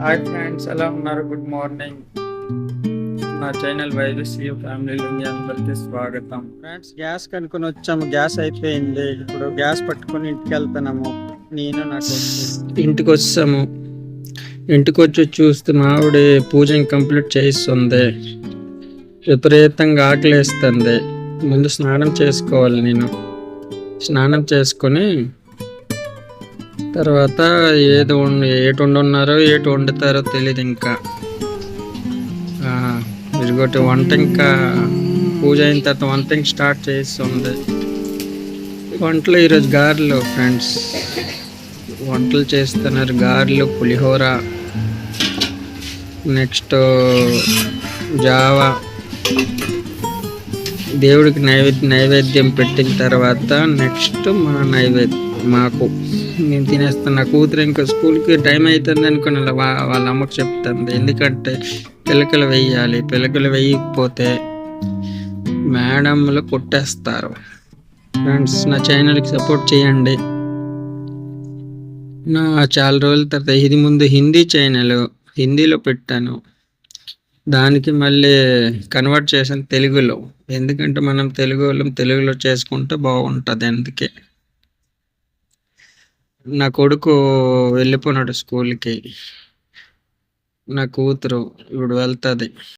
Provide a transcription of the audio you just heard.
Hi friends, ఎలా ఉన్నారు? Good morning. నా ఛానల్ వైవిసి ఫ్యామిలీ అందరికీ స్వాగతం. ఫ్రెండ్స్, గ్యాస్ కనుక్కొని వచ్చాము. గ్యాస్ అయిపోయింది. ఇప్పుడు గ్యాస్ పట్టుకొని ఇంటికి వెళ్తున్నాము. నేను నాకు ఇంటికి వచ్చాము. ఇంటికి వచ్చి చూస్తే మావిడ పూజ కంప్లీట్ చేయిస్తుంది. విపరీతంగా ఆకలేస్తుంది. ముందు స్నానం చేసుకోవాలి. నేను స్నానం చేసుకొని తర్వాత ఏటి వండున్నారో ఏటి వండుతారో తెలియదు. ఇంకా ఇదిగోటి వంట ఇంకా పూజ అయిన తర్వాత వంట ఇంకా స్టార్ట్ చేస్తుంది. వంటలు ఈరోజు గారెలు ఫ్రెండ్స్, వంటలు చేస్తున్నారు. గారెలు, పులిహోర, నెక్స్ట్ జావా. దేవుడికి నైవేద్యం పెట్టిన తర్వాత నెక్స్ట్ మా నైవేద్యం మాకు నేను తినేస్తాను. నా కూతురు ఇంకా స్కూల్కి టైం అవుతుంది అనుకుని వాళ్ళ అమ్మకు చెప్తుంది. ఎందుకంటే పిలకలు వేయాలి. పిలకలు వేయకపోతే మేడంలు కొట్టేస్తారు. ఫ్రెండ్స్, నా ఛానల్కి సపోర్ట్ చేయండి. నా చాలా రోజుల తర్వాత ఇది ముందు హిందీ ఛానల్ హిందీలో పెట్టాను. దానికి మళ్ళీ కన్వర్ట్ చేశాను తెలుగులో. ఎందుకంటే మనం తెలుగులో చేసుకుంటే బాగుంటుంది. అందుకే నా కొడుకు వెళ్ళిపోయినాడు స్కూల్కి. నా కూతురు ఇప్పుడు వెళ్తుంది.